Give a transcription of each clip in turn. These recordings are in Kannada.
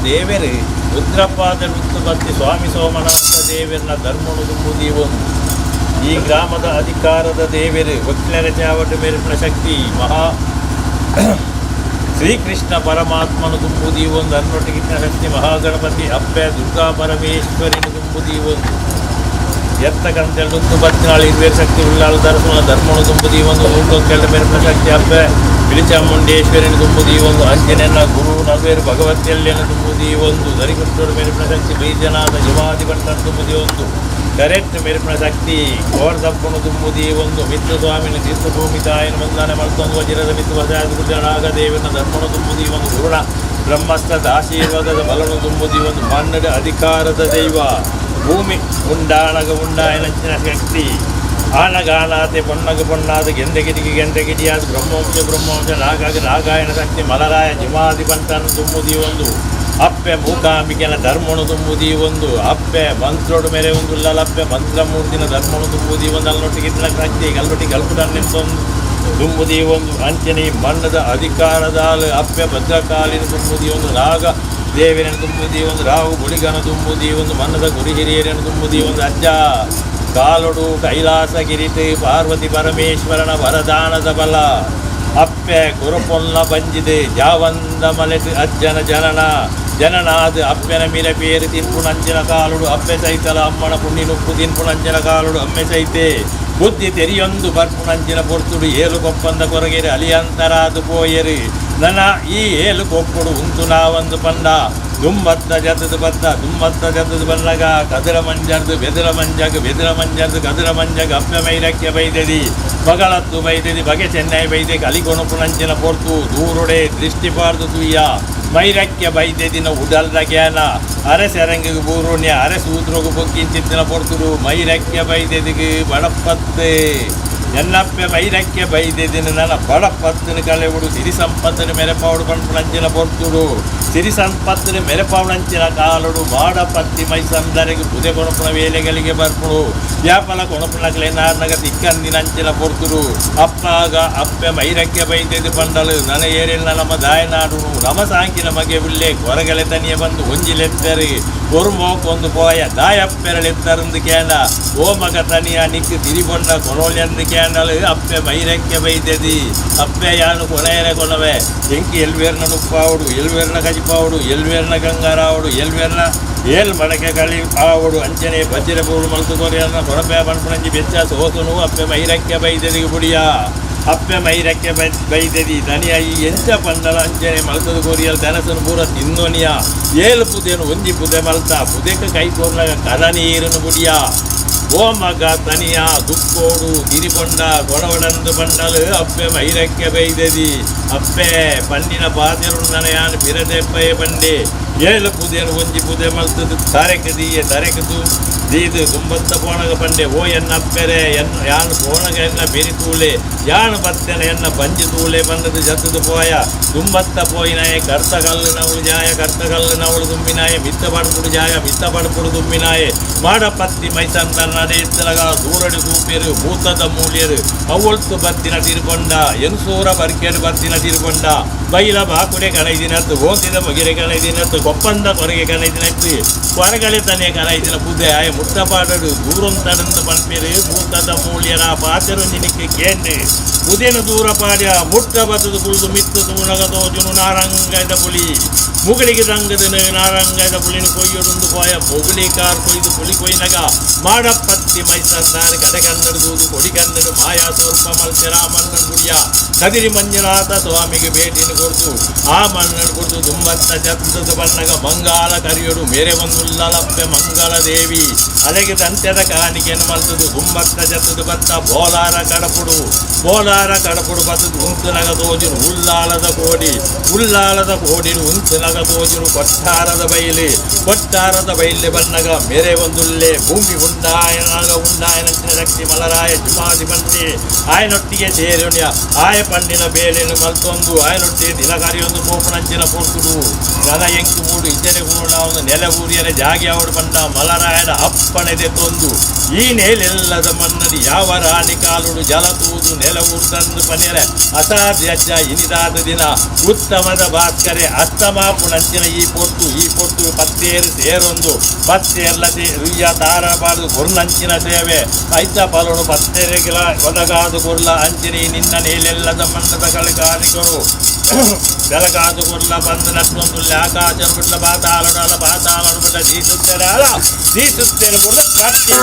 ದೇವರು ರುದ್ರಪಾದ ಋತುಪತಿ ಸ್ವಾಮಿ ಸೋಮನಾಥ ದೇವರನ್ನ ಧರ್ಮನು ತುಂಬುದಿ ಒಂದು ಈ ಗ್ರಾಮದ ಅಧಿಕಾರದ ದೇವರು ಒಕ್ಲರ ಚಾವಟ ಮೇಲಿನ ಶಕ್ತಿ ಮಹಾ ಶ್ರೀಕೃಷ್ಣ ಪರಮಾತ್ಮನು ತುಂಬುದಿ ಒಂದು ಅನ್ನೊಟ್ಟಿಗಿನ ಶಕ್ತಿ ಮಹಾಗಣಪತಿ ಅಪ್ಪೆ ದುರ್ಗಾ ಪರಮೇಶ್ವರಿನ ತುಂಬುದಿ ಒಂದು ಎತ್ತಕಂತೆರಡು ಬತ್ತಿನಾಳು ಇರುವೇರು ಶಕ್ತಿ ಉಳ್ಳಾಳು ದರ್ಶನ ಧರ್ಮನು ತುಂಬುದಿ ಒಂದು ನೂಟೊಕ್ಕೆರಡು ಮೇಲಿನ ಶಕ್ತಿ ಅಪ್ಪೆ ಬಿಳಿಚಾಮುಂಡೇಶ್ವರಿನ ತುಂಬುದಿ ಒಂದು ಅಂಜನೆಯನ್ನ ಗುರು ನವೇರು ಭಗವತಿಯಲ್ಲೇನು ತುಂಬುದಿ ಒಂದು ದರಿಕೃಷ್ಣರ ಮೇಲಿನ ಶಕ್ತಿ ಬೈದ್ಯನಾದ ಯಮಾಧಿಪಟ್ಟನ ತುಂಬುದಿ ಒಂದು ಕರೆಕ್ಟ್ ಮೇಲಿನ ಶಕ್ತಿ ಕೋರ್ದಪ್ಪನು ತುಂಬುದಿ ಒಂದು ಮಿತ್ರ ಸ್ವಾಮಿನ ತೀರ್ಥಭೂಮಿ ತಾಯಿನ ಮೊದಲನೇ ಮಲ್ತೊಂದು ವಜ್ರದ ಮಿತ್ರ ವಜಾದೇವಿನ ಧರ್ಮನು ತುಂಬುದಿ ಒಂದು ಗುರುಣ ಬ್ರಹ್ಮಸ್ಥದ ಆಶೀರ್ವಾದದ ಬಲನು ತುಂಬುದಿ ಒಂದು ಮನ್ನಡ ಅಧಿಕಾರದ ದೈವ ಭೂಮಿ ಉಂಡಾಯನಂಚಿನ ಶಕ್ತಿ ಆನಗಾನಾತೆ ಪೊನ್ನಾದ ಗೆಂದೆಗಿಡಿಯಾದ ಬ್ರಹ್ಮವಂಶ ನಾಗಾಯನ ಶಕ್ತಿ ಮಲರಾಯ ಜಿಮಾಧಿಪಂತನ ತುಂಬುದಿ ಒಂದು ಅಪ್ಪೆ ಮೂಕಾಂಬಿಕೆನ ಧರ್ಮನು ತುಂಬುದಿ ಒಂದು ಅಪ್ಪೆ ಮಂತ್ರೋಡು ಮೇರೆ ಒಂದು ಲಪ್ಪೆ ಮಂತ್ರಮೂರ್ತಿನ ಧರ್ಮನು ತುಂಬುದಿ ಒಂದು ಅಲ್ಲೊಟ್ಟಿಗಿದ್ದ ಶಕ್ತಿ ಗಲ್ಲೊಟ್ಟಿ ಗಲ್ಪುದನ್ನೆಂತೊಂದು ತುಂಬುದಿ ಒಂದು ಅಂಚನೆ ಮಣ್ಣದ ಅಧಿಕಾರದ ಅಪ್ಪೆ ಭದ್ರಕಾಲಿನ ತುಂಬುದಿ ಒಂದು ನಾಗ ದೇವಿನ ತುಂಬುದಿ ಒಂದು ರಾಹು ಗುಳಿಗನ ತುಂಬುದಿ ಒಂದು ಮನ್ನದ ಗುರಿ ಹಿರಿಯರನ್ನು ತುಂಬುದಿ ಒಂದು ಅಜ್ಜ ಕಾಲೊಡು ಕೈಲಾಸಗಿರಿತೆ ಪಾರ್ವತಿ ಪರಮೇಶ್ವರನ ವರದಾನದ ಬಲ ಅಪ್ಪೆ ಗುರುಪೊಲ್ಲ ಬಂಜಿದೆ ಜಾವಂದ ಮಲೆತು ಅಜ್ಜನ ಜನನಾದ ಅಪ್ಪೆನ ಮಿರ ಪೇರು ತಿನ್ಪುಣಂಜನ ಕಾಲುಡು ಅಪ್ಪೆ ಸೈತಲ ಅಮ್ಮನ ಪುಣ್ಣಿನುಪ್ಪು ತಿನ್ಪುಣಂಜನ ಕಾಲುಡು ಅಮ್ಮೆ ಸೈತೆ ಬುದ್ಧಿ ತೆರಿಯೊಂದು ಬರ್ಪುಣಂಜಿನ ಪೊರ್ತುಡು ಏಳು ಕೊಪ್ಪಂದ ಕೊರಗೆರೆ ಅಲಿಯಂತರಾದು ಪೋಯರು ನನ್ನ ಈ ಏಳು ಕೊಪ್ಪುಡು ಉಂಟು ನಾವೊಂದು ಪಂಡ ದುಮ್ಮತ್ತ ಜತದ ಬನ್ನಗ ಕದಿರ ಮಂಜರ್ದು ಕದಿರ ಮಂಜಗ ಅಪ್ಪೆ ಮೈರಕ್ಕೆ ಬೈದದಿ ಮಗಳತ್ತು ಬೈದದಿ ಬಗೆ ಚೆನ್ನೈ ಬೈದೆ ಕಲಿಕೊಣಪುಣಂಚಿನ ಪೊರ್ತು ದೂರೊಡೆ ದೃಷ್ಟಿಪಾರ್ದು ತುಯ್ಯ ಮೈರಕ್ಕೆ ಬೈದದಿನ ಉಡಲ್ದ ಜ್ಞಾನ ಅರೆಸೆರಂಗಿಗೆ ಬೂರುಣ್ಯ ಅರೆಸೂದ್ರಗು ಬೊಕ್ಕಿಂಚಿತ್ತಿನ ಪೊರ್ತುಡು ಮೈರಕ್ಕೆ ಬೈದದಿಗೆ ಬಡಪತ್ತೆ ಎನ್ನಪ್ಪೆ ಮೈರಕ್ಕೆ ಬೈದದಿನ ನನ್ನ ಬಡಪತ್ತಿನ ಕಳೆವುಡು ಸಿರಿ ಸಂಪತ್ತಿನ ಮೆರೆಪಾವುಡು ಪಂಪುಣಂಚಿನ ಪೊರ್ತುಡು ಸಿರಿ ಸಂಪತ್ತಿನ ಮೆರೆಪಾವುಣಂಚಿನ ಕಾಲುಡು ಬಾಡಪತ್ತಿ ಮೈಸಂದರೆಗೆ ಪುದೆ ಕೊಣಪುಣ ವೇಲೆಗಳಿಗೆ ಬರ್ಪುಡು ವ್ಯಾಪಲ ಕೊಣಪುಣಕ್ಲೆ ನಾರ್ನಗ ತಿಕ್ಕಂದಿನಂಚಿನ ಪೊರ್ತುಡು ಅಪ್ಪಾಗ ಅಪ್ಪೆ ಮೈರಕ್ಕೆ ಬೈದದಿ ಪಂಡಲು ನನ್ನ ಏರಿಲ್ಲ ನಮ್ಮ ದಾಯನಾಡು ನಮ ಸಾಂಕಿನ ಮಗೆ ಉಳ್ಳೆ ಕೊರಗಲೆ ತನಿಯ ಬಂದು ಒಂಜಿಲೆತ್ತರಿ ಒಂದು ಪೋಯ ದಾಯಪ್ಪೆರಳೆತ್ತರಂದು ಕ್ಯಾಂಡ ಓ ಮಗ ತನಿಯ ನಿಕ್ಕು ತಿರಿಬೊಂಡ ಕೊನೋಳ್ಯಂದು ಕ್ಯಾಂಡಲು ಅಪ್ಪೆ ಮೈರಕ್ಕೆ ಬೈದದಿ ಅಪ್ಪೆ ಯಾನು ಕೊನೆಯರೆ ಕೊನವೆ ಎಂಕಿ ಎಲ್ವೇರ್ನ ನುಪ್ಪಾವುಡು ಎಲ್ವೇರ್ನ ಕಜಿಪಾವುಡು ಎಲ್ವೇರ್ನ ಗಂಗಾರಾವುಡು ಎಲ್ವೇರ್ನ ಏಲ್ ಮಡಕೆ ಕಳಿ ಆವುಡು ಅಂಚನೆ ಬಜ್ಜಿರ ಪೂಡು ಮಲ್ತು ಕೊರಿಯನ್ನ ಕೊರಪೆ ಬಣ್ಪಣಂಜಿ ಬೆಚ್ಚ ಸೋತನು ಅಪ್ಪೆ ಮೈರಕ್ಕೆ ಬೈದದಿ ಬುಡಿಯ ಅಪ್ಪೆ ಮೈರಕ್ಕೆ ಬೈದದಿ ದನಿಯ ಈ ಎಂಚ ಪಂಡಲ ಅಂಚನೆ ಮಲ್ತದ ಕೊರಿಯಲ್ ದನಸನು ಪೂರ ತಿನ್ನೋನಿಯ ಏಳು ಪುದೆನು ಒಂಜಿ ಪುದೆ ಮಲ್ತ ಪುದೆಕ ಕೈ ಕೋರ್ನಾಗ ಕದ ನೀರನ್ನು ಬುಡಿಯ ಓ ಮಗ ತನಿಯ ದುಕ್ಕೋಡು ತಿರಿಕೊಂಡ ಕೊಡವಡಂದು ಬಂಡಲು ಅಪ್ಪೆ ಮೈರಕ್ಕೆ ಬೈದದಿ ಅಪ್ಪೆ ಪಂಡಿನ ಪಾತೆರು ನನಯಾನು ಬಿರದೆಪ್ಪೆ ಬಂಡೆ ಏಳು ಪುದೆನು ಒಂಜಿ ಪುದೆ ಮಲ್ತದು ತರೆಕದು ದೀದು ತುಂಬತ್ತ ಪೋಣಗ ಪಂಡೆ ಓ ಎನ್ನಪ್ಪೆರೆ ಯಾನು ಪೋಣಗ ಎನ್ನ ಬೆರಿ ತೂಳೆ ಯಾನು ಬತ್ತನೆ ಎನ್ನ ಬಂಜಿ ತೂಳೆ ಬಂದದು ಜತ್ತದು ಪೋಯ ತುಂಬತ್ತ ಪೋಯಿನಾಯ ಕರ್ತಗಲ್ಲಿನವಳು ಜಾಯ ಕರ್ತಗಲ್ಲಿನವಳು ತುಂಬಿನಾಯ ಮಿತ್ತ ಪಡ್ಪುಡು ತುಂಬಿನಾಯ ಮಾಡಪತ್ತಿ ಮೈಸಂತ ನಡೆ ಎತ್ತಲಗ ದೂರಡು ತೂಪಿಯರು ಭೂತದ ಮೂಲಿಯರು ಅವಳ್ತು ಬತ್ತಿನ ತಿರ್ಕೊಂಡ ಎನ್ಸೂರ ಬರ್ಕೆಡು ಬತ್ತಿನ ತಿರ್ಕೊಂಡ ಬೈಲ ಬಾಕುಡೆ ಕಣೈದಿನತ್ತು ಓದಿದ ಮಗಿರೆ ಕಣೈದಿನತ್ತು ಕೊಪ್ಪಂದ ಕೊರಗೆ ಕಣೈದಿನತ್ತು ಹೊರಗಡೆ ತನೆ ಕಣೈದಿನ ಬುದ್ಧೆ ಆಯ ಮುಟ್ಟಪಾಡಡು ದೂರಂ ತಡಂದು ಪಂಪಿರು ಭೂತದ ಮೂಲಿಯರ ಪಾತೆರು ನಿನಕ್ಕೆ ಕೇಂದ್ರ ಉದೇನು ದೂರ ಪಾಡ್ಯ ಮುಟ್ಟ ಬತ್ತದು ಕುಳಿದು ಮಿತ್ತು ತೂಣಗದೋಜುನು ನಾರಂಗದ ಪುಲಿ ಮುಗಳಿಗೆ ರಂಗದನು ನಾರಂಗದ ಪುಲಿನ ಕೊಯ್ಯೊಡೊಂದು ಪೋಯ ಮೊಗಲಿ ಕಾರ್ ಕೊಯ್ದು ಪುಲಿ ಕೊಯ್ನಗ ಮಾಡಪತ್ತಿ ಮೈಸಂದಾನ ಕಡೆ ಕನ್ನಡದೂದು ಕೊಡಿ ಕನ್ನಡ ಮಾಯಾ ಸ್ವಲ್ಪ ಮಲ್ಸೆರ ಮನ್ನನ ಗುಡಿಯ ಕದಿರಿ ಮಂಜುನಾಥ ಸ್ವಾಮಿಗೆ ಭೇಟಿಯನ್ನು ಕೊಡ್ತು ಆ ಮನ್ನನ ಕೊಡ್ತು ದುಮ್ಮತ್ತ ಚತ್ತದ ಬಣ್ಣಗ ಮಂಗಾಲ ಕರಿಯೋಡು ಮೇರೆ ಒಂದುಲ್ಲಲಪ್ಪೆ ಮಂಗಳ ದೇವಿ ಅಲೆಗೆ ದಂತ್ಯದ ಕಾಣಿಕೆಯನ್ನು ಮಲ್ತದು ದುಮ್ಮತ್ತ ಚತ್ತದ ಬತ್ತ ಬೋಲಾರ ಕಡಪುಡು ಬತ್ತದು ಉಂತುನಗ ತೋಜುನು ಉಲ್ಲಾಲದ ಕೋಡಿನು ಉಂತುನಗ ತೋಜುನು ಕೊಟ್ಟಾರದ ಬೈಲೆ ಬಣ್ಣಗ ಮೇರೆ ಒಂದುಲ್ಲೆ ಭೂಮಿ ಉಂಡಾಯನಂಚಿನ ಶಕ್ತಿ ಮಲರಾಯ ಜುಮಾದಿ ಬಂದೆ ಆಯನೊಟ್ಟಿಗೆ ಸೇರೋಣ್ಯ ಆಯ ಪಂಡಿನ ಬೇಲೆನು ಮಲ್ತೊಂದು ಆಯನೊಟ್ಟಿಗೆ ದಿನಕಾರಿಯೊಂದು ಪೋಪುಣಂಚಿನ ಪೋರ್ಸುಡು ರನ ಎಂಕು ಮೂಡು ಇಂಚನೆ ಕೂಡ ಒಂದು ನೆಲ ಊರಿಯರ ಜಾಗಿ ಅವರು ಬಂದ ಮಲರಾಯನ ಅಪ್ಪಣೆದೆ ತೊಂದು ಈ ನೇಲೆಲ್ಲದ ಮನ್ನಡಿ ಯಾವ ರಾಣಿ ಕಾಲುಡು ಜಲ ತೂದು ನೆಲ ಊರ್ದಂದು ಪನೆರೆ ಅಸಾಧ್ಯ ಇನಿದಾದ ದಿನ ಉತ್ತಮದ ಭಾಸ್ಕರೆ ಅಸ್ತಮಾಪುಣಂಚಿನ ಈ ಪೊಟ್ಟು ಪತ್ತೇರು ಸೇರೊಂದು ಪತ್ತೇರ್ಲತೆ ರುಯ್ಯ ತಾರಬಾರದು ಗುರ್ನಂಚಿನ ಸೇವೆ ಐತ ಪಲನು ಪತ್ತೇರಿಗಿಲ ಒದಗಾದು ಗುರ್ಲ ಅಂಚಿನಿ ನಿನ್ನ ನೇಲೆಲ್ಲದ ಮನ್ನದ ಕಳಗಾನಿಕರು ಬೆಳಗಾದು ಗುರ್ಲ ಬಂದು ನಷ್ಟೊಂದು ಆಕಾಶ ಬಿಟ್ಲ ಪಾತಾಳ ಬಿಟ್ಟ ದೀಸುತ್ತೇನೆ ಕೂಡ ಕಟ್ಟಿ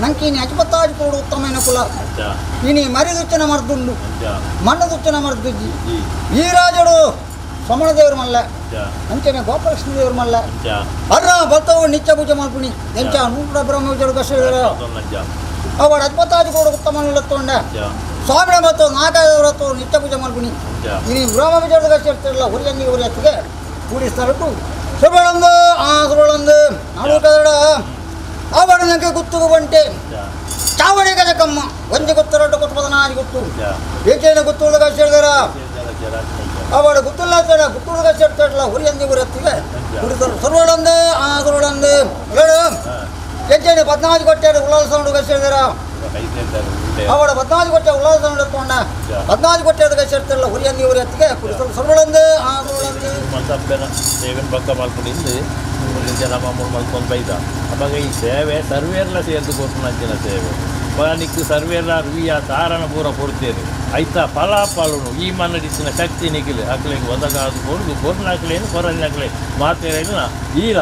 ನಂಕೀನಿ ಅಜ್ಬತ್ತಾಜ್ ಕೂಡ ಉತ್ತಮನ ಕುಲ ಇನಿ ಮರಿದುಚ್ಚನ ಮರ್ದುಂಡು ಮಣ್ಣದುಚ್ಚನ ಮರ್ದುಜ್ಜಿ ಈ ರಾಜಡು ಸೋಮಣ ದೇವ್ರ ಮಲ್ಲ ಅಂಚನೆ ಗೋಪಾಲಕೃಷ್ಣ ದೇವ್ರ ಮಲ್ಲ ಅರ್ರ ಬತ್ತವು ನಿತ್ಯ ಪೂಜೆ ಮಾಡ್ಬಿಣಿ ಎಂಚ ನೂರ ಬ್ರಹ್ಮ ವಿಜಯ ಕಷ್ಟ ಅವಡ ಅಜ್ಬತ್ತಾಜ್ ಕೂಡ ಉತ್ತಮನ ತೊಂಡ ಸ್ವಾಮಿನ ಬತ್ತು ನಾಗದೇವರತ್ತು ನಿತ್ಯ ಪೂಜೆ ಮಾಡ್ಬಿಣಿ ಇನಿ ಬ್ರಹ್ಮ ವಿಜಯದ ಕಷ್ಟ ಇರ್ತಿರಲ್ಲ ಹುರಿಯಂಗಿ ಹುರಿ ಹತ್ತಿಗೆ ಕೂಡಿಸ್ತಾರಟ್ಟು ಸುರಳಂದು ಆ ಸುರಳಂದು ನಾಡು ಕದಡ ಅವಡ ನಂಗೆ ಗುತ್ತುಗು ಬಂಟೆ ಚಾವಡಿ ಗಜಕಮ್ಮ ಒಂಜಿ ಗುತ್ತರಡ್ಡು ಗುತ್ತುಪದನಾಜಿ ಗುತ್ತು ಏಚೇನ ಗುತ್ತುಳ್ದ ಕಷ್ಟ ಹೇಳಿದಾರ ಅವಡ ಗುತ್ತುಲ್ಲ ಗುತ್ತುಳ್ದ ಕಷ್ಟ ಇರ್ತಾರಲ್ಲ ಹುರಿಯಂಗಿ ಹುರಿ ಹತ್ತಿಗೆ ಕುಡಿತಾರೆ ಸುರಳಂದು ಆ ಸುರಳಂದು ಹೇಳು ಏಚೇನ 14 ಕೊಟ್ಟೆ ಉಳ್ಳಾಲ ಸೌಂಡು ಕಷ್ಟ ಹೇಳಿದಾರ ಅವಡ 14 ಕೊಟ್ಟೆ ಉಳ್ಳಾಲ ಸೌಂಡು ಎತ್ಕೊಂಡ 14 ಕೊಟ್ಟೆ ಕಷ್ಟ ಇರ್ತಾರಲ್ಲ ಹುರಿಯಂಗಿ ಹುರಿ ಹತ್ತಿಗೆ ಕುಡಿತಾರೆ ಸುರಳಂದು ಆ ಸುರಳಂದು ಸೇವೆನ ಪಕ್ಕ ಮಲ್ಪಡಿಂದು ಜನ ಮಾಮೂಲು ಮಲ್ಕೊಂಡು ಬೈದ ಅವಾಗ ಈ ಸೇವೆ ಸರ್ವೇರ್ಲ ಸೇರ್ದು ಕೊಟ್ಟು ಸೇವೆ ನಿಕ್ಕು ಸರ್ವೇರ್ಲ ರುಯ್ಯ ತಾರಣ ಪೂರ ಕೊಡ್ತೇವೆ ಆಯ್ತಾ ಫಲಾಫಲನು ಈ ಮನ್ನಡಿಸಿನ ಶಕ್ತಿ ನಿಖಿಲು ಅಕ್ಲೆಗೆ ಒದಗಾದು ಕೊಡು ಕೊರ್ನಾಕ್ಲೇನು ಕೊರಲಿನಕ್ಲೆ ಮಾತೇರೇನು ಈಲ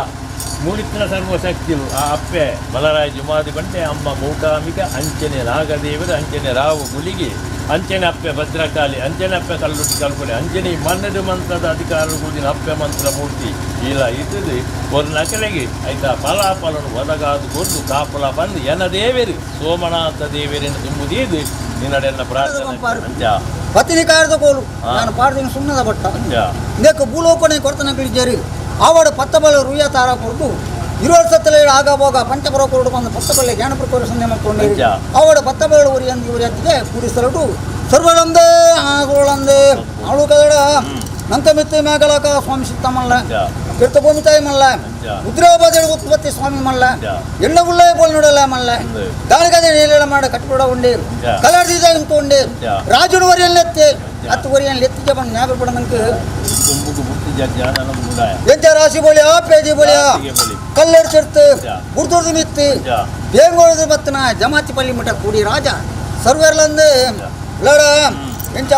ಮೂಡಿತ್ತಿನ ಸರ್ವಶಕ್ತಿ ಆ ಅಪ್ಪೆ ಮಲರಾಯ ಜುಮಾದಿ ಬಂಡೆ ಅಮ್ಮ ಮೂಕಾಂಬಿಕೆ ಅಂಚನೆ ನಾಗದೇವರು ಅಂಚನೆ ರಾವು ಗುಳಿಗೆ ಅಂಚನೆ ಅಪ್ಪೆ ಭದ್ರಕಾಳಿ ಅಂಚನೆ ಅಪ್ಪೆ ಕಲ್ಲುಟ್ಟಿ ಕಲ್ಪನೆ ಅಂಚನೆ ಮನ್ನದು ಮಂತ್ರದ ಅಧಿಕಾರ ಕೂದಿನ ಅಪ್ಪೆ ಮಂತ್ರ ಮೂರ್ತಿ ಇಲ್ಲ ಇದ್ದದು ಒಂದು ನಕಲೆಗೆ ಆಯ್ತಾ ಫಲಾಫಲನು ಒದಗಾದುಕೊಂಡು ಕಾಪುಲ ಬಂದು ಎನ್ನ ದೇವೇರು ಸೋಮನಾಥ ದೇವೇರನ್ನು ತುಂಬುದೀದು ನಿನ್ನಡೆನ್ನ ಪ್ರಾರ್ಥನೆ ಅಂಚ ಪತಿನಿ ಕಾರ್ದ ಕೋಲು ನಾನು ಪಾಡ್ದಿನ ಸುಮ್ಮದ ಬಟ್ಟ ಇದಕ್ಕೆ ಭೂಲೋಕನೆ ಕೊಡ್ತಾನೆ ಕಿಳಿಜೇರಿ ಆವಾಡ ಪತ್ತಬಲ ರುಯ್ಯ ತಾರ ಕೊಟ್ಟು 20 ಸತ್ತಲೆ ಆಗಬೋಗ ಪಂಚಪುರ ಕೊರಡು ಬಂದು ಪತ್ತಬಲ್ಲೆ ಜ್ಞಾನಪುರ ಸಂಧೆ ಮಾಡ್ಕೊಂಡು ಆವಾಡ ಪತ್ತಬಲ ಊರಿ ಅಂದು ಇವರು ಎತ್ತಿಗೆ ಕೂಡಿಸಲಟು ಸರ್ವಳಂದೇ ಆಗೋಳಂದೇ ಅವಳು ಕದಡ ನಂತ ಮಿತ್ತೆ ಮೇಘಲಕ ಸ್ವಾಮಿ ಸಿತ್ತಮಲ್ಲ ತೀರ್ಥಭೂಮಿ ತಾಯಿ ಮಲ್ಲ ಉದ್ರಾಬಾದ ಉತ್ಪತ್ತಿ ಸ್ವಾಮಿ ಮಲ್ಲ ಎಣ್ಣ ಉಳ್ಳ ಬೋಲ್ ನೋಡಲ್ಲ ಮಲ್ಲ ದಾಳಿಗದೆ ನೀಲೆಲ್ಲ ಮಾಡಿ ಕಟ್ಟಿಬಿಡ ಉಂಡೆ ಕಲಾಡಿದ ಇಂತೊಂಡೆ ರಾಜುನ ವರಿಯಲ್ಲಿ ಎತ್ತಿ 10 ವರಿಯಲ್ಲಿ ಎತ್ತಿಗೆ ಬಂದು ನ್ಯಾಯ ಬಿಡ ನಂಗೆ ಎಂತ ರಾಶಿ ಬೋಳಿಯ ಪೇಜಿ ಬೋಳಿಯ ಕಲ್ಲೆಡ್ಸಿರ್ತು ಗುರ್ದುರ್ದು ಮಿತ್ತಿ ಬೇಂಗೋಳದ ಬತ್ತನ ಜಮಾತಿ ಪಲ್ಲಿ ಮಠ ಕೂಡಿ ರಾಜ ಸರ್ವೆರ್ಲಂದೆ ಲಡ ಎಂಚ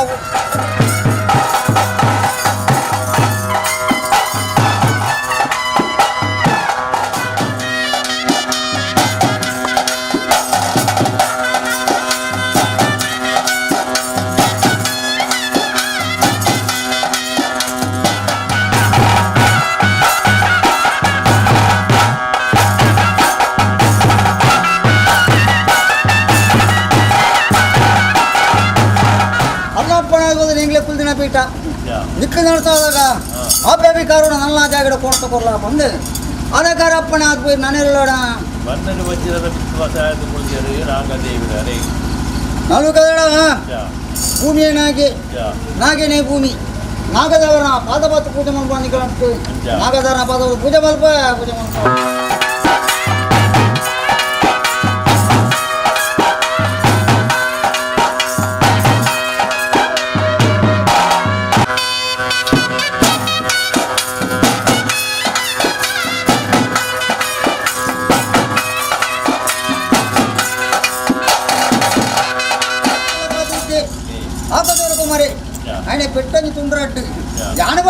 ಪೀಠ ನಿಕ್ಕ ನಡೆಸೋದಾಗ ಆ ಬೇಬಿ ಕಾರಣ ನನ್ನ ಜಾಗಡ ಕೊಡ್ತ ಕೊರ್ಲ ಬಂದೆ ಅದಕ್ಕಾರ ಅಪ್ಪಣೆ ಆಗ್ಬೋದು ನಾನೆಲ್ಲೋಡ ಬಂದನು ವಜ್ರದ ವಿಶ್ವಾಸ ಆಯ್ದುಕೊಳ್ಳಿಯರು ನಾಗದೇವಿದರೆ ನಾನು ಕದಡ ಭೂಮಿಯನಾಗಿ ನಾಗೇನೇ ಭೂಮಿ ನಾಗದವರನ ಪಾದಪಾತ್ರ ಪೂಜೆ ಮಾಡ್ಕೊಂಡು ನಾಗದವರನ ಪಾದ ಪೂಜೆ ಮಲ್ಪ ಪೂಜೆ ಮಾಡ್ಕೊಂಡು ఆయన పెట్టని తుండ్రట్టు యానబ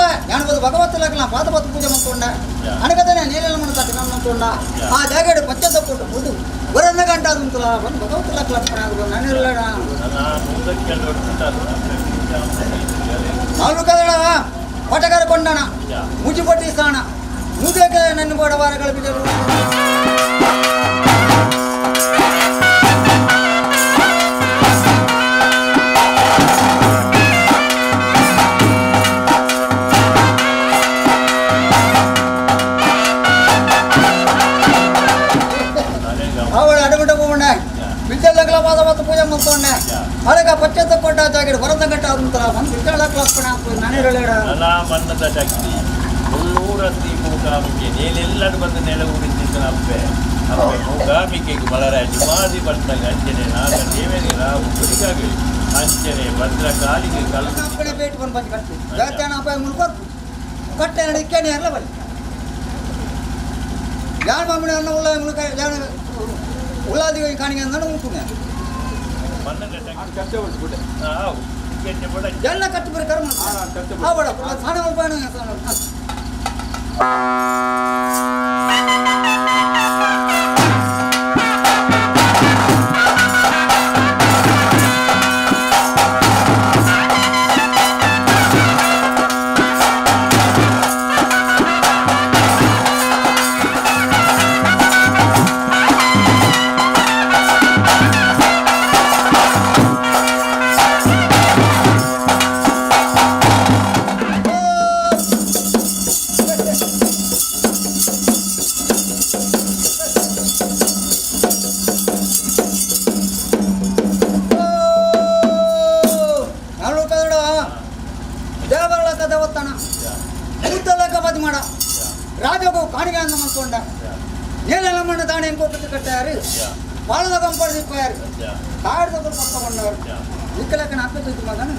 భగవత్తులకు పాతపత్త పూజ మంతుండ అనగదనే నీళ్ళ మన తట్టుకుంటుండ ఆ జాగడు పచ్చ తప్పుడు ముందు ఒరన్న గంట అదుంతులా భగవత్తులకు నన్నెళ్ళడా నాలుగు కదడా పటగారు కొండన ముచ్చిపట్టి స్థాన నువ్వే నన్ను కూడా వార కలిపి ಪಾದಪತ್ರ ಪೂಜೆ ಮಾಡ್ಕೊಂಡೆ ಅದಕ್ಕೆ ಪಚ್ಚತ್ತ ಕೊಟ್ಟ ಜಾಗಿಡು ಹೊರದ ಗಟ್ಟ ಅಂತಾರ ಒಂದು ವಿಚಾರಕ್ಲಪ್ಪಣ ನಾನು ಹೇಳ ಮನ್ನದ ಶಕ್ತಿ ಮುಳ್ಳೂರತ್ತಿ ಮೂಕಾಂಬಿಕೆ ನೇಲೆಲ್ಲರೂ ಬಂದು ನೆಲ ಉರಿಸಿದ್ದನ ಅಪ್ಪೆ ಅಪ್ಪೆ ಮೂಕಾಂಬಿಕೆಗೆ ಮಲರಾಯ ಜುಮಾದಿ ಬಂದಾಗ ಅಂಚನೆ ನಾಗ ದೇವೇರಿ ರಾವು ಗುಡಿಗಾಗಿ ಅಂಚನೆ ಭದ್ರಕಾಲಿಗೆ ಕಲ್ಪನೆ ಬೇಟಿ ಬಂದು ಬಂದು ಕಟ್ಟಿ ಜಾತ್ಯಾನ ಅಪ್ಪ ಮುಳ್ಕೊಟ್ಟು ಕಟ್ಟೆ ನಡಿಕೇನೆ ಇರಲ್ಲ ಬಲ್ಲಿ ಯಾರು ಮಾಮೂಲಿ ಅನ್ನ ಉಳ್ಳ ಮುಳುಕ ಉಳ್ಳಾದಿ ಕಾಣಿಗೆ ಅಂದ ಉಂಟುನೆ ಎಲ್ಲ ಕಟ್ಟಿ ಬರೀ ಕರ್ಮ ಸಾಣ ರಾಜಗೂ ಕಾಣಿಗೆ ಅಂದ ಮಾಡ್ಕೊಂಡ ಏನೆಲ್ಲ ಮಣ್ಣು ದಾಣಿ ಹೆಂಗೋಪತ್ತು ಕಟ್ಟಾರು ಪಾಲದ ಕಂಪಡಿ ತಿಪ್ಪಾರು ಕಾಡ್ದ ಪಕ್ಕಕೊಂಡವರು ಇಕ್ಕಲಕ್ಕನ ಹತ್ತು ಮಗನ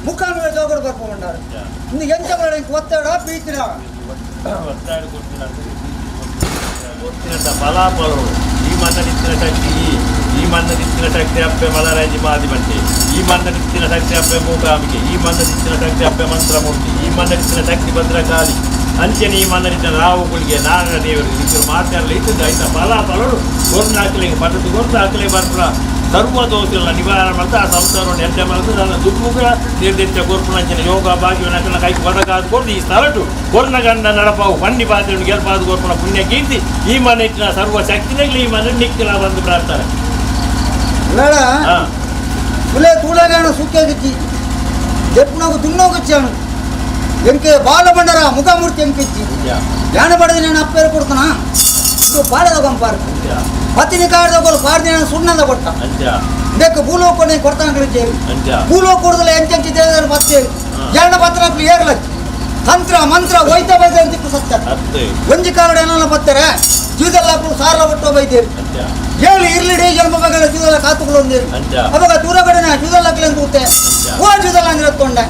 ಮುಖಾಂತರ ಜೋಗಡು ಬರ್ಕೊಂಡಾರು ಇನ್ನು ಎಂತ ಬರ ಒತ್ತಡ ಬೀತಿರ ಒತ್ತಡ ಗೊತ್ತಿನ ಫಲಾಫಲರು ಈ ಮನ್ನನಿತ್ತಿನ ಶಕ್ತಿ ಈ ಮನ್ನನಿತ್ತಿನ ಶಕ್ತಿ ಅಪ್ಪೆ ಮಲರಾಜಿ ಮಾದಿ ಬಂಟೆ ಈ ಮನ್ನನಿತ್ತಿನ ಶಕ್ತಿ ಅಪ್ಪೆ ಮೂಕಾಂಬಿಕೆ ಈ ಮನ್ನನಿತ್ತಿನ ಶಕ್ತಿ ಅಪ್ಪೆ ಮಂತ್ರಮೂರ್ತಿ ಈ ಮನ್ನನಿತ್ತಿನ ಶಕ್ತಿ ಭದ್ರಕಾಳಿ ಅಂಚೆ ನೀ ಮನರಿತ ರಾವುಗಳಿಗೆ ನಾಗ ದೇವರು ಇದಕ್ಕೆ ಮಾತಾಡಲಿ ಇದ್ದದ್ದು ಆಯ್ತಾ ಫಲಾಫಲಗಳು ಕೊರ್ನ ಹಾಕಲಿ ಪಟ್ಟದ್ದು ಕೊರ್ದು ಹಾಕಲಿ ಬರ್ಪುರ ಸರ್ವ ದೋಷಗಳ ನಿವಾರಣೆ ಮಾಡ್ತಾ ಆ ಸಂಸಾರವನ್ನು ಎಡ್ಡೆ ಮಾಡ್ತು ನನ್ನ ದುರ್ಮುಖ ನಿರ್ದಿಷ್ಟ ಗೋರ್ಪುಣಂಚಿನ ಯೋಗ ಭಾಗ್ಯವನ್ನ ಕೈ ಬರಕಾದ ಕೊಡ್ದು ಈ ಸ್ಥಳಟು ಕೊರ್ನಗಂಡ ನಡಪಾವು ಪಂಡಿ ಪಾತ್ರೆಯನ್ನು ಗೆಲ್ಪಾದ ಗೋರ್ಪುಣ ಪುಣ್ಯ ಕೀರ್ತಿ ಈ ಮನೆಟ್ಟಿನ ಸರ್ವ ಶಕ್ತಿನಲ್ಲಿ ಈ ಮನೆ ನಿಕ್ಕಿನ ಬಂದು ಪ್ರಾರ್ಥನೆ పులే తూలగాను సూకేకి చెప్పినకు దున్నోకొచ్చాను ఎంకే బాలబండరా ముఖమూర్తి ఎంకిచ్చి జానబడది నేను అప్పేరు కొడుతున్నా ಇದು ಬಾಳದ ಕಂಪಾರು ಪತ್ತಿನ ಕಾಡ್ದೋಗಲು ಪಾಡ್ದಿನ ಸುಣ್ಣದ ಕೊಟ್ಟ ಬೇಕು ಭೂಲೋಕ ಕೊಡಿ ಕೊಡ್ತಾನೆ ಕಳಿಸ್ತೇವೆ ಭೂಲೋಕ ಕೊಡದಲ್ಲ ಎಂಚೆಂಚಿ ದೇವರ ಬರ್ತೇವೆ ಜನ ಪತ್ರ ಏರ್ಲಚ್ಚಿ ತಂತ್ರ ಮಂತ್ರ ವೈದ್ಯ ವೈದ್ಯ ಅಂತ ಸತ್ಯ ಒಂಜಿ ಕಾರಣ ಏನೆಲ್ಲ ಬರ್ತಾರೆ ಜೀವದಲ್ಲ ಸಾರಲ ಬಿಟ್ಟು ಬೈದೇರಿ ಹೇಳಿ ಇರ್ಲಿ ಡೇ ಜನ್ಮ ಬಗ್ಗೆ ಜೀವದಲ್ಲ ಕಾತುಕೊಳ್ಳೊಂದೇರಿ ಅವಾಗ ದೂರ ಕಡೆನ ಜೀವದಲ್ಲ ಕೂತೆ ಓ ಜೀವದಲ್ಲ ಅಂದ್ರೆ ಎತ್ಕೊಂಡೆ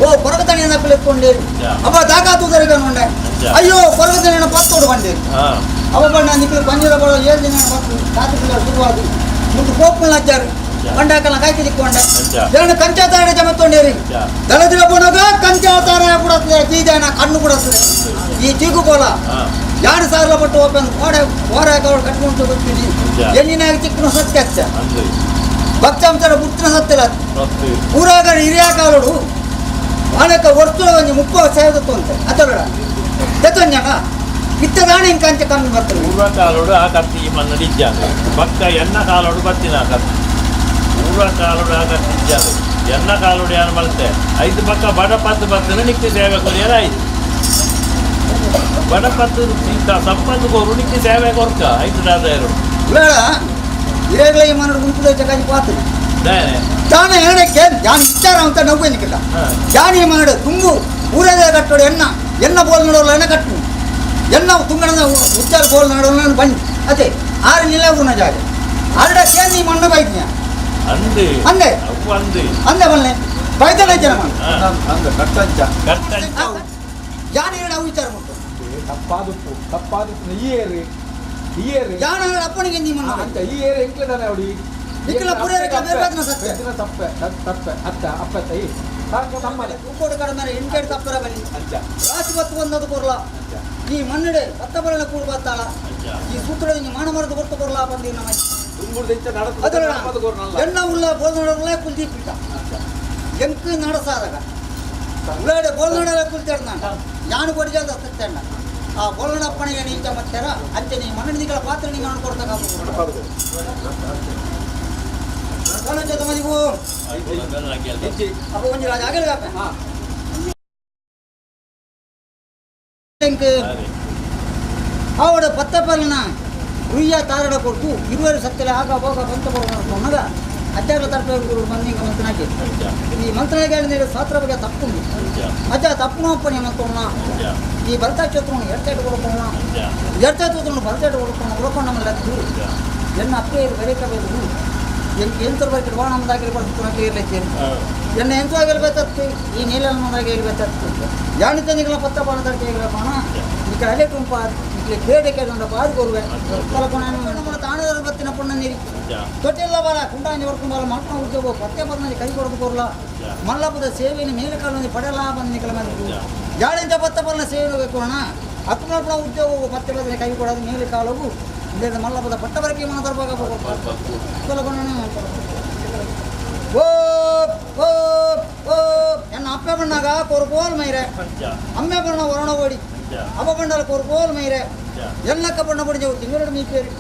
ಓ ಕೊರಗತಣಿಯಿಂದ ಎತ್ಕೊಂಡೇರಿ ಅವ ದಾಖಾತುದರಿಗೆ ನೋಂಡೆ ಅಯ್ಯೋ ಕೊರಗತಣಿಯನ್ನು ಪತ್ತೋಡು ಬಂದೇರಿ ಅವ ಬಣ್ಣ ನಿಕ್ಕಲು ಪಂಜರ ಬರೋ 7 ದಿನ ಕಾತುಕೊಳ್ಳ ಶುರುವಾದ ಮುಂದೆ ಕೋಪಲ್ ಹಚ್ಚಾರು ಬಂಡಾಕಲ್ಲ ಕಾಯ್ಕೆ ತಿಕ್ಕೊಂಡೆ ಜನ ಕಂಚಾತಾರ ಜಮತ್ತೊಂಡೇರಿ ದಳದಿರ ಬೋನಾಗ ಕಂಚಾತಾರ ಕೊಡತ್ತದೆ ಜೀಜಾನ ಕಣ್ಣು ಕೊಡತ್ತದೆ ಈ ಚೀಕು ಕೋಲ ಯಾರು ಸಾರ್ಲ ಪಟ್ಟು ಓಪನ್ ಓಡೆ ಓರಾಕ ಕಟ್ಕೊಂಡು ಬರ್ತೀನಿ ಎಲ್ಲಿನಾಗ ಚಿಕ್ಕನ ಸತ್ಯ ಹಚ್ಚ ಭಕ್ತಾಂತರ ಬುತ್ತಿನ ಸತ್ಯಲ ಊರಾಗ ಹಿರಿಯಾಕಾಲೋಡು ಅನೇಕ ವರ್ತುಳ ಒಂದು 30 ಸೇವದತ್ತು ಅಂತ ಅದರ ತೆತ್ತೊಂಜಾಗ ಇತ್ತದಾಣ ಇಂಕಂಚ ಕಮ್ಮಿ ಬರ್ತದೆ ಊರಕಾಲೋಡು ಆ ಕತ್ತಿ ಮನ್ನಡಿಜ್ಜಾಗ ಭಕ್ತ ಎನ್ನ ಕಾಲೋಡು ಬತ್ತಿನ ಕತ್ತಿ ಊರಕಾಲೋಡು ಆ ಕತ್ತಿ ಇಜ್ಜಾಗ ಎನ್ನ ಕಾಲೋಡು ಯಾರು ಬರುತ್ತೆ 5 ಪಕ್ಕ ಬಡಪತ್ತು ಬರ್ತದೆ ನಿತ್ಯ ಸೇವೆ ಕೊರಿಯರ 5 ಬಡಪತ್ತು ಸಂಪತ್ತು ಕೋರು ನಿತ್ಯ ಸೇವೆ ಕೊರ್ಕ 5 ದಾದಾಯರು ಬೇಡ ಇರೇಗ್ಲ ಈ ಮನಡು ಗುಂಪುದ ಜಗಾಜಿ ಪಾತ್ರೆ ಜಾನ ಹೇಳಕ್ಕೆ ಜಾನ ವಿಚಾರ ಅಂತ ನವ್ವೆನಿಕಿಲ್ಲ ಜಾನಿ ಮನಡು ತುಂಬು ಊರದೇ ಕಟ್ಟೋಡು ಎನ್ನ ಬೋಲ್ ನೋಡೋಲ್ಲ ಎನ್ನ ಕಟ್ಟು ಎನ್ನ ತುಂಗಣದ ಉಚ್ಚಾರ ಬೋಲ್ ನೋಡೋಲ್ಲ ಬನ್ನಿ ಅದೇ 6 ನಿಲೆ ಊರಿನ ಜಾಗ ಆರ್ಡ ಕೇಂದ್ರ ಈ ಮಣ್ಣು ಬೈದ್ಯ ಅಂದೆ ಅಂದೆ ಬಲ್ಲೆ ಬೈದಲ್ಲ ಜನ ಅಂದ ಕಟ್ಟಂಚ ಜಾನಿ ಹೇಳ ವಿಚಾರ ಮುಟ್ಟು ತಪ್ಪಾದು ಈ ಏರಿ ಜಾನ ಅಪ್ಪನಿಗೆ ನೀ ಮಣ್ಣ ಅಂತ ಈ ಏರಿ ಎಂಕ್ಲದಾನೆ ಅವಡಿ ನಿಕ್ಕಲ ಪುರೇರಕ್ಕೆ ಬೇರ್ಬೇಕನ ಸತ್ಯ ತಪ್ಪೆ ಅತ್ತ ಅಪ್ಪತ್ತೈ ತಮ್ಮನೆ ಉಕ್ಕೋಡು ಕಡಿಮೆ ಎಂಟೆಡು ತಪ್ಪರ ಬನ್ನಿ ರಾಶಿ ಬತ್ತು ಬಂದದು ಕೊರ್ಲ ಈ ಮಣ್ಣಡೆ ಭತ್ತ ಬರಲ ಕೂಡ ಬತ್ತಾಳ ಈ ಸೂತ್ರ ಮಾನ ಮರದ ಕೊಟ್ಟು ಕೊರ್ಲ ಬಂದಿ ನಮ್ಮ ಎಣ್ಣ ಉಳ್ಳ ಬೋಲ್ನೋಡಲ್ಲ ಕುಲ್ದೀಪಿಟ್ಟ ಎಂಕ್ ನಡಸಾದಾಗ ಉಳ್ಳಾಡೆ ಬೋಲ್ನೋಡಲ್ಲ ಕುಲ್ತೇಡ ನಾನು ಕೊಡಿಜಾದ ಸತ್ಯಣ್ಣ ಆ ಬೋಲ್ನಡ ಅಪ್ಪಣಿಗೆ ನೀಚ ಮತ್ತಾರ ಅಂಚೆ ನೀ ಮಣ್ಣಡಿಗಳ ಪಾತ್ರ ನೀವು ಮಾಡ್ಕೊಡ್ತಾಗ ಮದಿವು ಅಪ್ಪ ಒಂಜಿ ರಾಜ ಆಗಲ್ಲ ಆವಡ ಪತ್ತಪಲ್ನ ರುಯ್ಯ ತಾರಡ ಕೊಟ್ಟು 20 ಸತ್ಯಲೆ ಆಗ ಹೋಗ ಬಂತ ಬರೋಣ ಅಜ್ಜಾಗ ತರಪೆ ಮಂದಿಗೆ ಮಂತ್ರಾಗಿ ಈ ಮಂತ್ರಾಗಿ ಸಾತ್ರ ಬಗ್ಗೆ ತಪ್ಪುಂಡು ಅಜ್ಜ ತಪ್ಪು ಅಪ್ಪನೇ ಮಂತೋಣ ಈ ಬಲ್ತಾಚೋತ್ರನು ಎಡ್ತಾಯ್ತು ಕೊಡ್ಕೋಣ ಎಡ್ತಾಯ್ತು ಬಲ್ತಾಯ್ತು ಕೊಡ್ಕೋಣ ಉಳ್ಕೊಂಡಲ್ಲ ಎನ್ನ ಅಪ್ಪೇ ಬರೀಕಬೇಕು ಎಂತ ಬರ್ಕಿಡ್ ವಾ ನಮ್ಮದಾಗಿ ಬರ್ತು ಇರ್ಲಿಕ್ಕೇನು ಎನ್ನ ಎಂತೂ ಆಗಿರ್ಬೇಕತ್ತು ಈ ನೀಲ ನಮ್ಮದಾಗಿ ಇರ್ಬೇಕತ್ತು ಯಾಣಿ ತಂದಿಗಳ ಪತ್ತ ಬಾಣದಾಗಿ ಇರ್ಬೇಕಣ ಈ ಕಡೆ ಅಲೆ ತುಂಬಾ ಇಲ್ಲಿ ಬೇಡಿಕೆ ಬಾದು ಕೊರುವೆ ಕಲ್ಪನೆ ತಾಣದ ಬತ್ತಿನ ಪುಣ್ಣ ನೀರಿ ತೊಟ್ಟಿಲ್ಲ ಬಾರ ಕುಂಡಾಂಜಿ ಬರ್ಕೊಂಬಾರ ಮಕ್ಕಳ ಉದ್ಯೋಗ ಪತ್ತೆ ಬಂದ ಕೈ ಕೊಡದು ಕೊರ್ಲ ಮಲ್ಲಪ್ಪದ ಸೇವೆಯನ್ನು ಮೇಲೆ ಕಾಲೊಂದು ಪಡೆಯಲ್ಲ ಬಂದ ಕೆಲ ಮಂದಿ ಯಾಳಿಂದ ಪತ್ತ ಬರಲ ಸೇವೆ ಬೇಕು ಅಣ್ಣ ಹತ್ತು ಉದ್ಯೋಗ ಪತ್ತೆ ಬಂದ ಕೈ ಕೊಡೋದು ಮೇಲೆ ಕಾಲವು ಇಲ್ಲದ ಮಲ್ಲಪ್ಪದ ಪಟ್ಟ ಬರಕೆ ಮನ ತರಬೇಕು ಎನ್ನ ಅಪ್ಪೆ ಬಣ್ಣಾಗ ಕೊರ್ಗೋಲ್ ಮೈರೆ ಅಮ್ಮೆ ಬಣ್ಣ ಒರಣ ಓಡಿ ಅಪ್ಪ ಬಣ್ಣಲ್ಲಿ ಕೊರ್ಗೋಲ್ ಮೈರೆ ಎಲ್ಲಕ್ಕ ಬಣ್ಣ ಬಡಿಜವು ತಿಂಗಳು ಮೀಪೇರಿ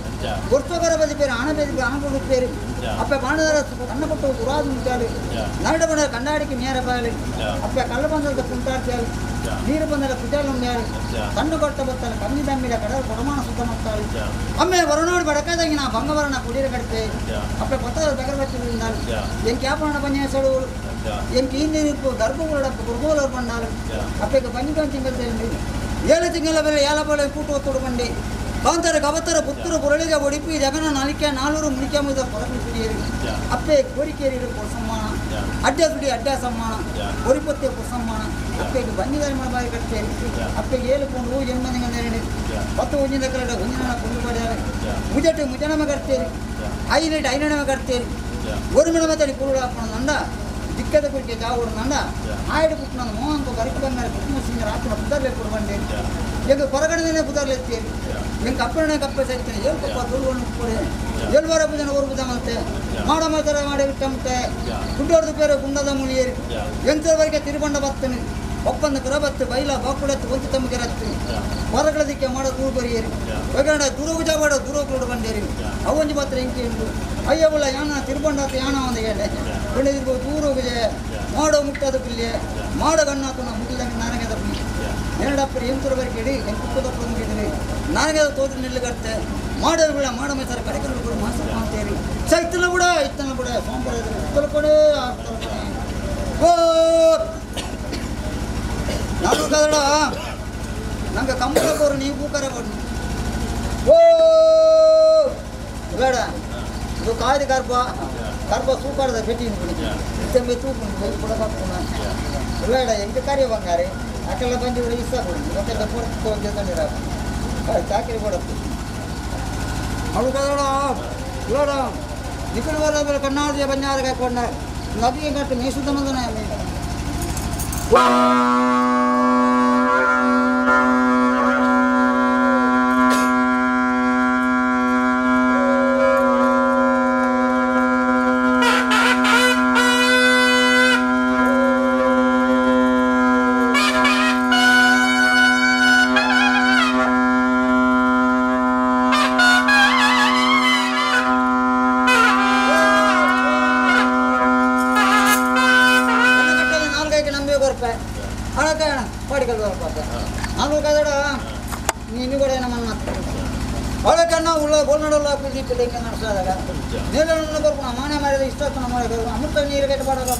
ಗೊರ್ತೋಗರ ಬದಿ ಪೇರು ಹಣ ಬೇದಿ ಹಣ ಕೊಡುತ್ತೇರಿ ಅಪ್ಪ ಬಾಣದರ ಕಣ್ಣ ಕೊಟ್ಟು ಗುರಾದು ಮುಂಚಾಲಿ ನರಡ ಬಣ್ಣ ಕಣ್ಣಾಡಿಕೆ ಮೇರೆ ಬಾಯಲಿ ಅಪ್ಪ ಕಳ್ಳ ಬಂದದ ಕುಂಟಾಡ್ತಾಳಿ ನೀರು ಬಂದಾಗ ಕುಜಾಲು ಮ್ಯಾಲಿ ಕಣ್ಣು ಕೊಟ್ಟ ಬತ್ತಲ್ಲ ಕಮ್ಮಿ ದಮ್ಮಿದ ಕಡಲ ಪ್ರಮಾಣ ಸುತ್ತ ಮಾಡ್ತಾಳಿ ಅಮ್ಮೆ ವರುಣೋಡಿ ಬಡಕಾದಾಗಿ ನಾ ಬಂಗವರಣ ಕುಡಿಯರ ಕಟ್ತೆ ಅಪ್ಪ ಪತ್ತದ ಬೆಗರ ಬಚ್ಚಿದ್ರಿಂದ ಎಂಕಿ ಯಾಪಣ ಬನ್ನಿ ಹೆಸಳು ಎಂಕಿ ಹಿಂದೆ ನಿಂತು ಗರ್ಭಗಳಪ್ಪ ಗುರುಗೋಲರು ಬಂದಾಳು ಅಪ್ಪಗೆ ಬನ್ನಿ ತಿಂಗಳು 7 ತಿಂಗಳ ಬೆಲೆ ಏಲ ಬಳೆ ಕೂಟು ಒತ್ತುಡು ಬಂಡಿ ಕಾಂತರ ಕವತರ ಪುತ್ತೂರು ಬುರಳಿಗೆ ಒಡಿಪಿ ಜಗನ ನಾಲಿಕೆ 400 ಮುಳಿಕೆ ಮುದ ಹೊರಗೆ ಸುಡಿಯೇರಿ ಅಪ್ಪೆ ಕೋರಿಕೇರಿ ಸಮ್ಮಾನ ಅಡ್ಡ ಸುಡಿ ಅಡ್ಡ ಸಮ್ಮಾನ ಕೊರಿಪತ್ತೆ ಸಮ್ಮಾನ ಅಪ್ಪೆಗೆ ಬನ್ನಿದಾರಿ ಮಾಡಬಾರಿ ಕಟ್ತೇರಿ ಅಪ್ಪೆಗೆ ಏಳುಕೊಂಡು ಹೂ ಜನ್ಮನಿಗೆ ನೆರಡಿ 10 ಒಂಜಿನ ಕರಡ ಒಂಜಿನ ಕೊಂಡು ಪಡೆಯಾರೆ ಮುಜಟು ಮುಜನಮ ಕಟ್ತೇರಿ ಐಲಿಟ್ ಐನಮ ಕಟ್ತೇರಿ ಗೋರುಮಿನ ಮತಡಿ ಕುರುಡ ಅಪ್ಪನ ನಂಡ ದಿಕ್ಕದ ಕುರಿಕೆ ಜಾವುಡು ನಂಡ ಆಯ್ಡು ಪುಟ್ಟು ನನ್ನ ಮೋಹಂತು ಗರಿಕೆ ಬಂಗಾರ ಕುಟುಂಬ ಹಿಂಗೆ ರಾತ್ರಿ ಪುದರ್ಲೆ ಕೊಡ್ಬಂಡೆ ಈಗ ಹೊರಗಡೆನೇ ಪುದರ್ಲೆ ಎತ್ತೀರಿ ಹೆಂಗೆ ಕಪ್ಪಣೆ ಕಪ್ಪೆ ಸೈತಾನೆ ಏನು ಕಪ್ಪ ತುಳ್ಕೊಂಡು ಕೊಡಿ ಎಲ್ವರ ಜನ ಬುದ ಮತ್ತೆ ಮಾಡ ಮಾತಾರ ಮಾಡಿ ಬಿಟ್ಟಂತೆ ಗುಡ್ಡೋರ್ದು ಬೇರೆ ಗುಂಡದ ಮುಳಿಯೇರಿ ಎಂಥವರೆಗೆ ತಿರುಗೊಂಡ ಬರ್ತಾನೆ ಒಪ್ಪಂದ ಕರಬತ್ತು ಬೈಲ ಬಾಕುಡತ್ತು ಒಂದು ತಮ್ಮಿಗೆ ರತ್ತಿ ಹೊರಗಳದಿಕ್ಕೆ ಮಾಡೋ ದೂರ ಬರಿಯೇರಿ ಒಗಂಡ ದುರುಗುಜ ಮಾಡೋ ದುರೋಗಳು ಬಂದೇರಿ ಅವೊಂದು ಮಾತ್ರ ಹೆಂಗೆ ಉಂಟು ಅಯ್ಯವುಳ ಯಾನ ತಿರುಗೊಂಡಾತ ಯಾನ ಒಂದು ಹೇಳಿ ಬೆಳೆದಿರ್ಬೋದು ದೂರೋಗುಜೆ ಮಾಡೋ ಮುಟ್ಟದ ಪಿಲ್ಲೆ ಮಾಡೋ ಗಣ್ಣಾತು ನಾವು ಮುಟ್ಟಿದಂಗೆ ನನಗೆ ತಪ್ಪಿ ಎರಡಪ್ಪರಿ ಎಂತರವರೆಗೆ ಇಡಿ ಕುಕ್ಕದಪ್ಪ ಮುಗಿದ್ರಿ ನನಗೆ ತೋದ್ರೆ ನಿಲ್ಲಗತ್ತೆ ಮಾಡೋದು ಬಿಡ ಮಾಡೋ ಮೇಸಾರ ಕಡೆಗಳು ಕೂಡ ಮಾಸ ಮಾಡ್ತೇರಿ ಇತ್ತನ ಬಿಡ ಸೋಂಪರ ಕೊಡೆ ಓ ನಾನು ಕದಡ ನಂಗೆ ಕಂಬಳಕೋರು ನೀವು ಕೂಕರ ಕೊಡು ಓ ಬೇಡ ಇದು ಕಾಯ್ದೆ ಕರ್ಪ ಸೂಕಾಡ್ದ ಭೇಟಿ ತೆಂಬೆ ತೂಕೊಂಡು ಕೊಡಬೇಕು ಬೇಡ ಎಂಟು ಕಾರ್ಯ ಬಂಗಾರೆ ಅಕ್ಕೆಲ್ಲ ಬಂದಿದ್ರೆ ಇಷ್ಟ ಕೊಡಿ ಇವತ್ತೆಲ್ಲ ಕೊಡ್ತು ತಂದಿರ ಚಾಕರಿ ಕೊಡತ್ತು ಅವಳು ಕದಡ ಬೇಡ ನಿಕಡೆ ಬರೋದ್ರೆ ಕಣ್ಣಾಡಿಯ ಬಂಜಾರ ಕಾಯ್ಕೊಂಡ ನದಿಗೆ ಕಟ್ಟು ಮೇಸುತ್ತ ಮಂದನ ನಾನು ಕದಡ ನೀನು ಕೂಡ ನಮ್ಮನ್ನ ಒಳಕನ್ನ ಉಳ್ಳ ಗೋಲ್ನಡಲ್ಲ ಕುದಿಪಿಲ್ಲ ಹಿಂಗೆ ನಡೆಸಿದಾಗ ನೀರನ್ನು ಬರ್ಕೊಂಡು ಮಾನೆ ಮಾಡಿದ ಇಷ್ಟೊತ್ತು ನಮ್ಮ ಅಮೃತ ನೀರು ಕೆಟ್ಟು ಬಾಡಲ್ಲ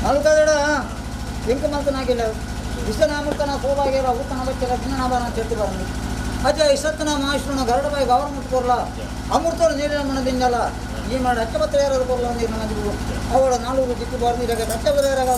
ಅದು ಕದಡ ಹೆಂಗೆ ಮಾತನಾಗಿಲ್ಲ ಇಷ್ಟನ ಅಮೃತನ ಸೋಲಾಗಿರೋ ಉತ್ತನ ಬಚ್ಚಲ ಭಿನ್ನನಾಭಾನ ಚೆಟ್ಟು ಬರಲಿ ಅಜ್ಜ ಇಷ್ಟೊತ್ತನ ಮಾಹಿಷ್ಣ ಗರಡ ಬಾಯಿ ಗವರ್ಮೆಂಟ್ ಕೊರಲ್ಲ ಅಮೃತರು ನೀರಿನ ಮನದಿಂದಲ್ಲ ಈ ಮಾಡಿ ಅಚ್ಚಬತ್ತ ಯಾರಾದ್ರು ಕೊರಲ್ಲ ನೀರಿನ ಮಂದಿಗಳು ಅವಳ ನಾಲ್ಕು ದಿಕ್ಕು ಬಾರ್ದಿರಾಗ ಅಚ್ಚಬತ್ತ ಯಾರಾಗ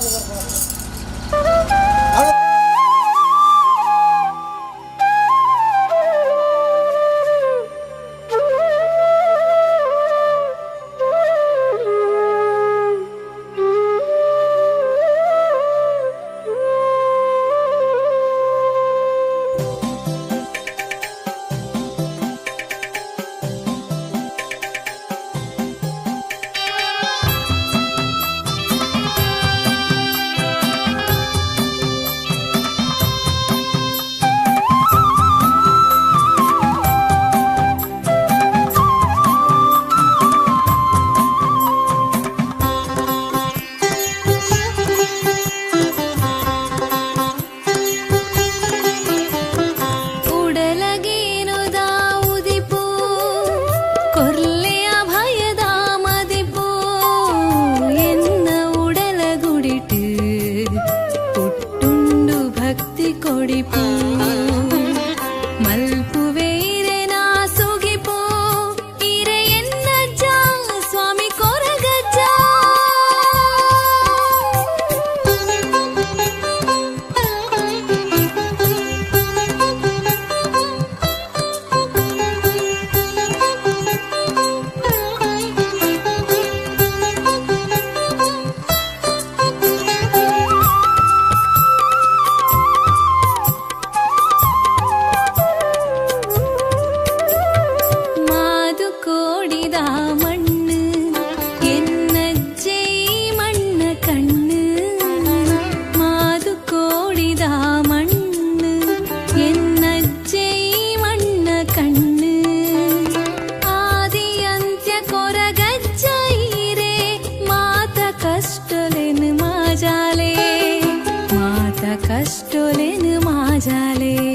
कष्टोलेन माजाले